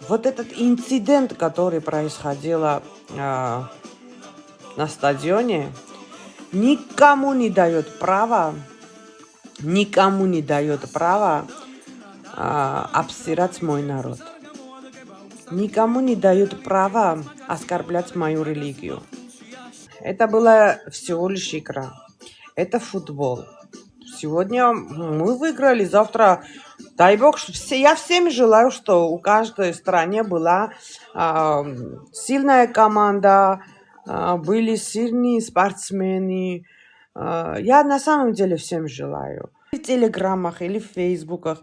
Вот этот инцидент, который происходил на стадионе, никому не дает права обсирать мой народ. Никому не дает права оскорблять мою религию. Это была всего лишь игра. Это футбол. Сегодня мы выиграли, завтра, дай бог, я всем желаю, что у каждой стране была сильная команда, были сильные спортсмены. Я на самом деле всем желаю. В телеграммах или в фейсбуках,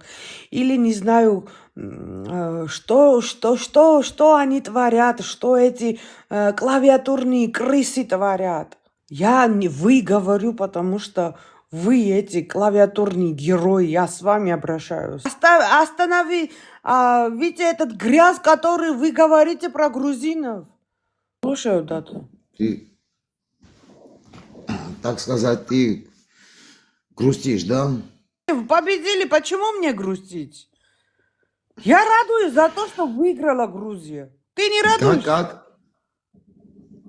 или не знаю, что они творят, что эти клавиатурные крысы творят. Я не вы говорю, потому что вы эти клавиатурные герои, я с вами обращаюсь. Остановите этот грязь, который вы говорите про грузинов. Слушаю, Дата. Ты, так сказать, ты грустишь, да? Вы победили, почему мне грустить? Я радуюсь за то, что выиграла Грузия. Ты не радуешься? Как?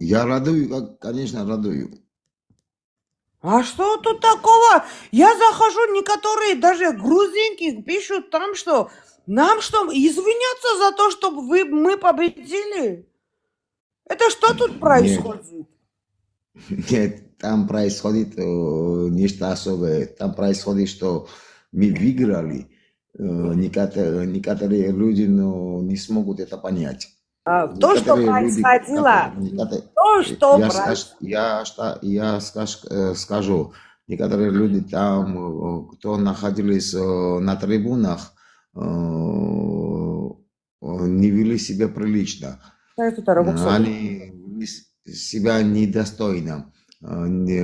Я радую, конечно, радую. А что тут такого? Я захожу, некоторые даже грузинки пишут там, что нам что, извиняться за то, что мы победили? Это что тут происходит? Нет, там происходит нечто особое. Там происходит, что мы выиграли. Некоторые люди не смогут это понять. То, что происходило, я скажу, некоторые люди там, кто находились на трибунах, не вели себя прилично. Они вели себя недостойно. Не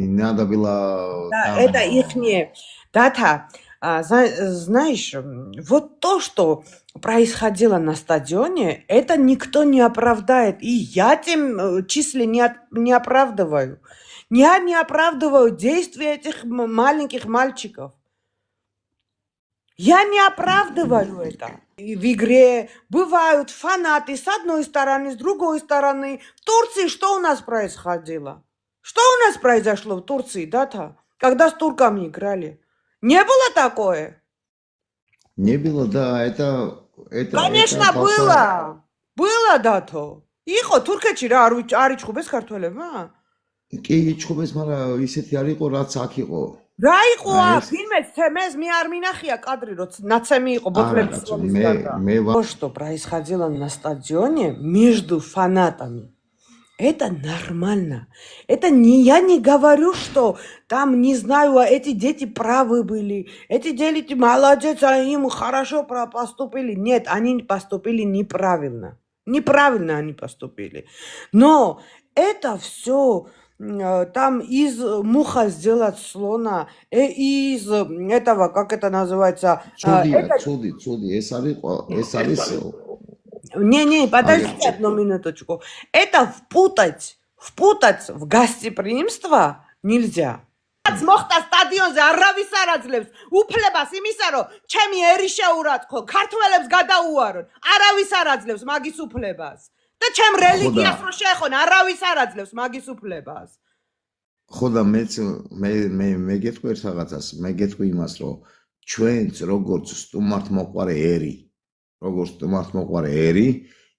надо было... Да, там... это ихнее. Дата, знаешь, вот то, что происходило на стадионе, это никто не оправдает. И я тем числе не оправдываю. Я не оправдываю действия этих маленьких мальчиков. Я не оправдываю это. И в игре бывают фанаты с одной стороны, с другой стороны. В Турции что у нас происходило? Что у нас произошло в Турции, Дата, когда с турками играли? Не было такое? Не было, да, это Конечно, это было. Было, Дато. Ихо, туркეთში რა არ იჭხუბეს ქართველებმა? კი იჭხუბეს, მაგრამ ისეთი არ იყო, რაც აქ იყო. რა იყო ფილმეც თემეს მე არ მინახია კადრი, როცა ნაცემი იყო ბოთლების სვამისგან. То, что происходило на стадионе между фанатами, это нормально. Это не я не говорю, что там, не знаю, эти дети правы были, эти дети молодец, им хорошо поступили. Нет, они поступили неправильно. Неправильно они поступили. Но это все там из муха сделать слона, из этого, как это называется? Чуди, Не, подождите одну минуточку. Это впутать в гостеприимство нельзя. მოხდა სტადიონზე არავის არ აძლევს უფლებას იმისა, რომ ჩემი ერი შეურაცხო, ქართველებს გადაუარონ. არავის არ აძლევს მაგის უფლებას. და ჩემ რელიგიას რო შეეხონ, არავის არ აძლევს მაგის უფლებას. ხოდა მე გეტყვი ერთ რაღაცას, მე გეტყვი იმას, რომ ჩვენც როგორც სტუმართმოყვარე ერი,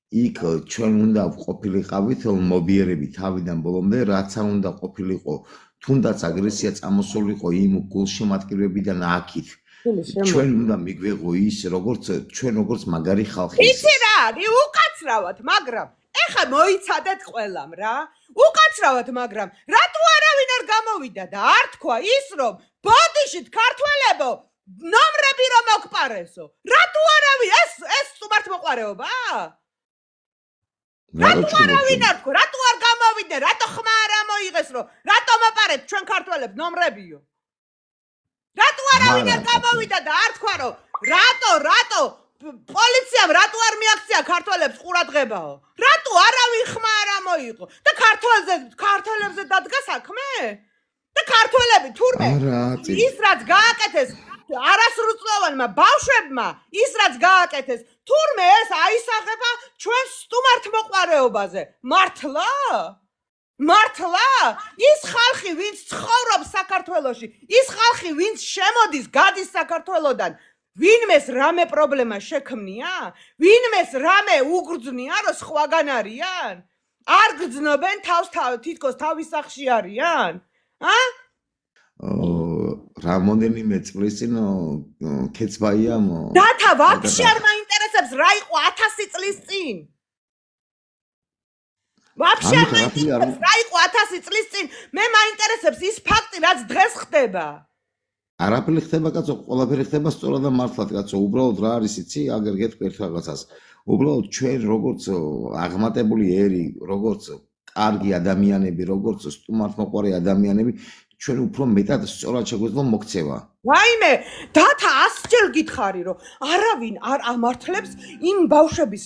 იქ ჩვენ უნდა ყოფილიყავით მობიერები თავიდან ბოლომდე, რაც არ უნდა ყოფილიყო, თუნდაც აგრესია წამოსულიყო იმ გულშემატკივრებიდან აქით. ჩვენ უნდა მიგვეღო ის, ჩვენ როგორც მაგარი ხალხი. იცი რა არის, უკაცრავად, მაგრამ ეხა მოიცადეთ ყველამ რა. უკაცრავად, მაგრამ რატო არავინ არ გამოვიდა და არ თქვა ის, რომ ბოდიშით ქართველებო, ნომრები რომ მოგპარესო. რატო არავინ ეს სტუმართმოყვარეობა? რატო არავინ არ თქვა, რატო არ გამოვიდა, რატო ხმა არ ამოიღეს, რომ რატო მოპარეთ ჩვენ ქართველებს ნომრებიო? რატო არავინ არ გამოვიდა და არ თქვა, რომ რატო პოლიციამ რატო არ მიაქცია ქართველებს ყურადღებაო? რატო არავინ ხმა არ ამოიღო და ქართველებზე დადგა საქმე? და ქართველები თურმე ის რაც გააკეთეს არასრულწლოვანმა ბავშვებმა ის რაც გააკეთეს, თურმე ეს აისახება ჩვენს სტუმართმოყვარეობაზე. მართლა? ის ხალხი, ვინც ცხოვრობს საქართველოში, ის ხალხი, ვინც შემოდის, გადის საქართველოდან, ვინმეს რამე პრობლემა შექმნია? ვინმეს რამე უგრძნია, რომ სხვაგან არიან? არ გრძნობენ თავს თითქოს თავის სახში არიან? რამოდენიმე წლის წინ ქეცბაიამ დათა ვაფშე არ მაინტერესებს რა იყო 1000 წლის წინ. ვაფშე არ მაინტერესებს რა იყო 1000 წლის წინ. მე მაინტერესებს ის ფაქტი, რაც დღეს ხდება. არაფერი ხდება კაცო, ყველაფერი ხდება სწორად და მართლად კაცო. უბრალოდ რა არის იცი, აგერ გეტყვი ერთ რაღაცას. უბრალოდ ჩვენ როგორც აღმატებული ერი, როგორც კარგი ადამიანები, როგორც სტუმართმოყვარე ადამიანები, ჩვენ უფრო მეტად სწორად შეგვეძლო მოქცევა. ვაიმე, დათა 100 ჯერ გითხარი, რომ არავინ არ ამართლებს იმ ბავშვების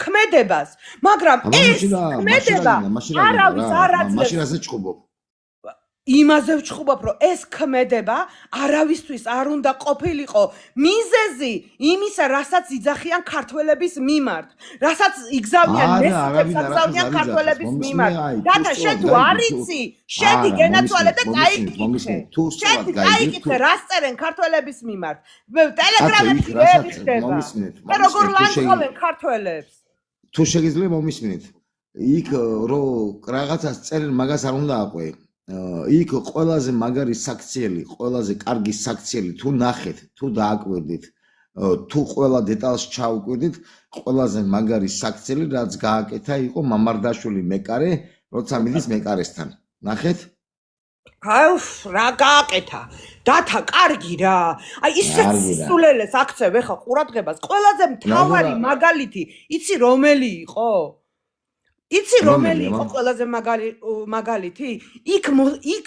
ქმედებას, მაგრამ ეს ქმედება არავის არ აძლევს. მაშინ ასე ჩხუბობ. იმაზე ვჩხუბობ, რომ ეს ქმედება არავისთვის არ უნდა ყოფილიყო მიზეზი იმისა, რასაც იძახიან ქართველების მიმართ, რასაც იგზავნიან მესხეთს ქართველების მიმართ. დათა შენ თუ არ იცი, შედი გენაცვალე და წაიკითხე. შედი წაიკითხე, რას წერენ ქართველების მიმართ. ტელეგრამებში ეხება. და როგორ ლანჩხობენ ქართველებს. თუ შეგიძლია მომისმინეთ. იქ რო რაღაცას წერენ, მაგას არ უნდა აყვე. იქ ყველაზე მაგარი საქციელი, ყველაზე კარგი საქციელი თუ ნახეთ, თუ დააკვირდით, თუ ყველა დეტალს ჩაუკვირდით, ყველაზე მაგარი საქციელი რაც გააკეთა იყო მამარდაშვილი მეკარე, როცა მიდის მეკარესთან. ნახეთ? რა გააკეთა? დათა კარგი რა. აი ისე სულელეს აქცევ ეხა ყურადღებას. ყველაზე მთავარი მაგალითი, იცი რომელი იყო? იცი რომელი იყო ყველაზე მაგალითი? იქ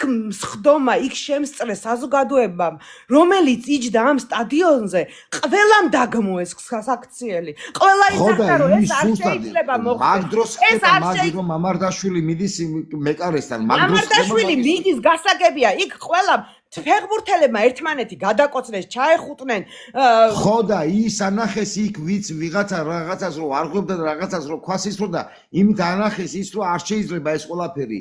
მსხდომა, იქ შემსწრე საზოგადოებამ, რომელიც იჯდა ამ სტადიონზე, ყველამ დაგმოეს საქციელი. ყველა იცოდა, რომ ეს არ შეიძლება მოხდეს. მაგ დროს ხდება მაგ რომ მამარდაშვილი მიდის მეკარესთან, მაგ დროს მამარდაშვილი მიდის გასაგებია, იქ ყველა ფეხბურთელებმა ერთმანეთი გადაკოცნეს, ჩაეხუტნენ. ხო და ის ანახეს იქ ვიც ვიღაცა რაღაცას რო არღვევდა და რაღაცას რო ქვას ისროდა, იმით ანახეს ის რო არ შეიძლება ეს ყველაფერი.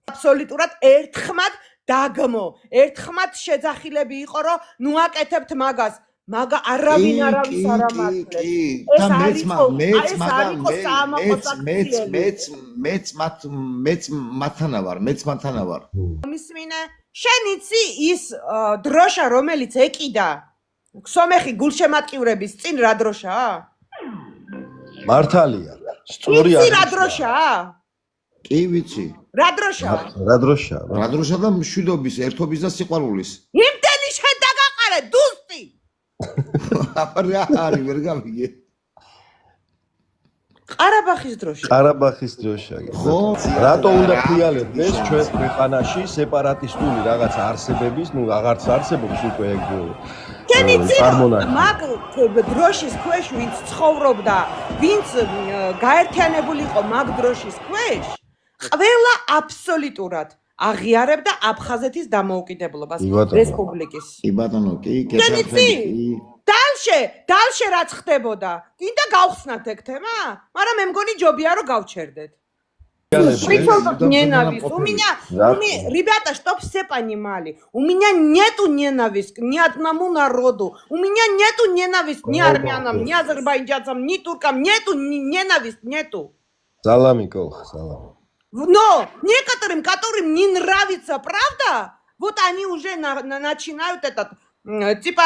აბსოლუტურად ერთხმად დაგმო, ერთხმად შეძახილები იყო, რომ ნუ აკეთებთ მაგას. მაგა არავინ არავის არ ამართლებს. მეც მათანა ვარ. მისმინე, შენ იცი ის დროშა, რომელიც ეკიდა სომეხი გულშემატკივრების წინ რა დროშაა? მართალია. სწორი არის. რა დროშაა? კი ვიცი. რა დროშაა? რა დროშაა? რა დროშა და მშვიდობის, ერთობის და სიყვარულის. იმდენი შენ დაგაყარე, დუსტი. აფრია არის ვერ გამიგე. ყარაბაღის დროშა. ყარაბაღის დროშა. ხო, რატო უნდა ფრიალებდეს ჩვენ ქვეყანაში სეპარატისტული რაღაც არსებების, ნუ აღარც არსებობს უკვე ეგ მაგ დროშის ქვეშ ვინც ცხოვრობდა, ვინც გაერთიანებული იყო მაგ დროშის ქვეშ, ყველა აბსოლუტურად აღიარებდა აფხაზეთის დამოუკიდებლობას რესპუბლიკის. კი ბატონო, კი, დალშე რაც ხდებოდა. კიდე გავხსნათ ეგ თემა, მაგრამ მე мгони ჯობია რომ გავჩერდეთ. Ненависть. У меня, ребята, чтоб все понимали, у меня нету ненависти ни одному народу. У меня нету ненависти ни армянам, ни азербайджанцам, ни туркам. Нету ненависти, нету. Салам, Колх, салам. Но некоторым, которым не нравится правда, вот они уже начинают этот, типа,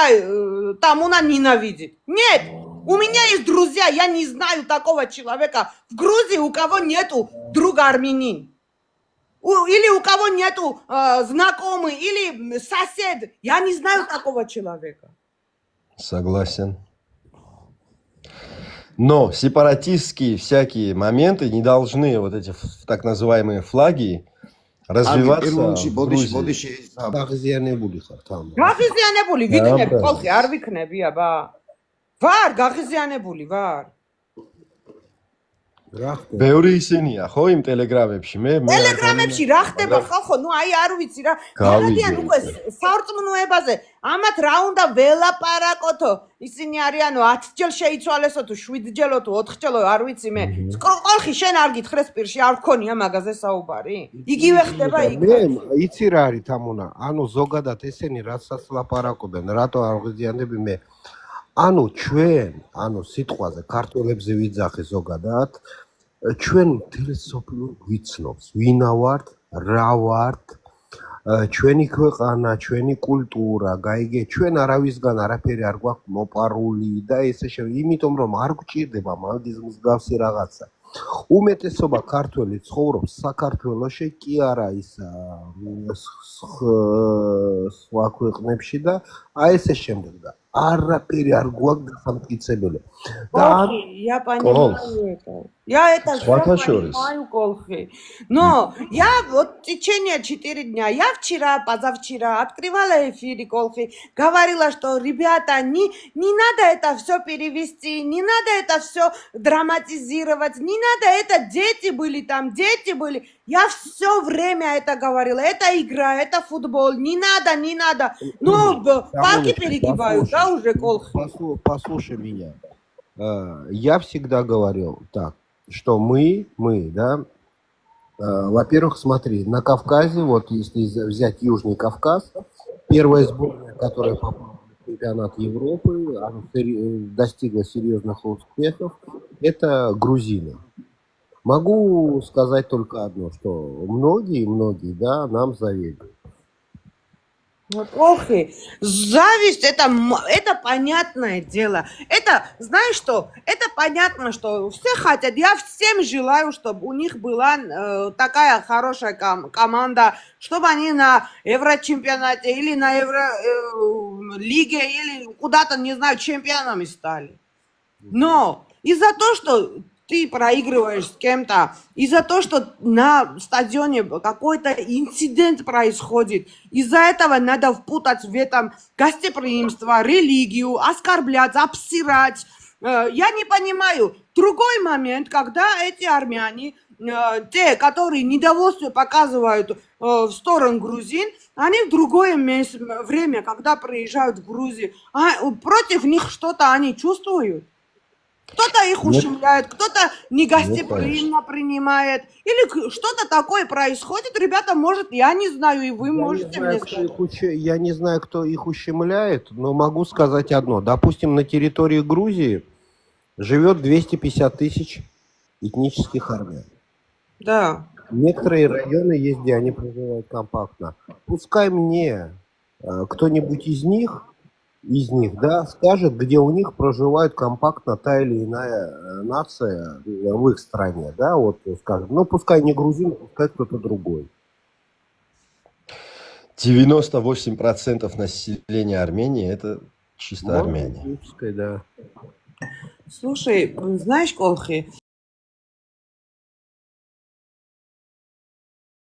там она ненавидит. Нет. У меня есть друзья, я не знаю такого человека в Грузии, у кого нету друга армянин. Или у кого нету знакомый, или сосед. Я не знаю такого человека. Согласен. Но сепаратистские всякие моменты не должны, вот эти так называемые флаги, развиваться в Грузии. გაღიზიანებული ვიქნები, ხოლმე არ ვიქნები, აბა. ვარ გაღიზიანებული ვარ. ბევრი ისინია ხო იმ ტელეგრამებში მე ტელეგრამებში რა ხდება ხალხო ნუ აი არ ვიცი რა გადადიან უკვე საორწმუნოებაზე ამათ რა უნდა ველაპარაკოთო ისინი არიანო 10 ჯერ შეიცვალესო თუ 7 ჯელო თუ 4 ჯელო არ ვიცი მე ყოლხი შენ არ გითხრეს პირში არ გქონია მაგაზე საუბარი იგივე ხდება იქ მე იცი რა არის თამუნა ანუ ზოგადად ესენი რასაც ლაპარაკობენ რატო არ ღიზიანები მე ანუ ჩვენ ანუ სიტყვაზე ქართველებზე ვიძახი ზოგადად ჩვენ მთელი სოფლიო ვიცნობს ვინა ვართ რა ვართ ჩვენი ქვეყანა ჩვენი კულტურა გაიგე ჩვენ არავისგან არაფერი არ გვაქვს მოპარული და ესე შემდეგ იმიტომ რომ არ გვჭირდება მალდიზმის გავსი რაღაცა უმეტესობა ქართველი ცხოვრობს საქართველოში კი არა ის სხვა ქვეყნებში და აი ესე შემდეგ და არაფერი არ გვაქვს დასამტკიცებელი და იაპონია Я это понимаю, Колхи. Но я вот в течение 4 дня, я вчера, позавчера открывала эфиры, Колхи, говорила, что, ребята, не надо это все перевести, не надо это все драматизировать, не надо это, дети были. Я все время это говорила, это игра, это футбол, не надо. Но палки перегибают, да, уже, Колхи? Послушай меня. Я всегда говорил так. Что мы, да, во-первых, смотри, на Кавказе, вот если взять Южный Кавказ, первая сборная, которая попала на чемпионат Европы, она достигла серьезных успехов, это грузины. Могу сказать только одно, что многие, да, нам завидуют. Охи, зависть это понятное дело. Это, знаешь что, это понятно, что все хотят. Я всем желаю, чтобы у них была такая хорошая команда, чтобы они на Еврочемпионате или на Евролиге или куда-то, не знаю, чемпионами стали. Но из-за того, что ты проигрываешь с кем-то, из-за того, что на стадионе какой-то инцидент происходит, из-за этого надо впутать в этом гостеприимство, религию, оскорблять, обсирать. Я не понимаю. Другой момент, когда эти армяне, те, которые недовольство показывают в сторону грузин, они в другое время, когда приезжают в Грузию, против них что-то они чувствуют. Кто-то их ущемляет, кто-то негостеприимно принимает. Или что-то такое происходит. Ребята, может, я не знаю, и вы можете мне сказать. Я не знаю, кто их ущемляет, но могу сказать одно. Допустим, на территории Грузии живет 250 тысяч этнических армян. Да. Некоторые районы есть, где они проживают компактно. Пускай мне кто-нибудь из них, да, скажет, где у них проживает компактно та или иная нация в их стране, да, вот скажем, ну пускай не грузин, пускай кто-то другой. 98% населения Армении это чисто армяне. Да. Слушай, знаешь, Колхи,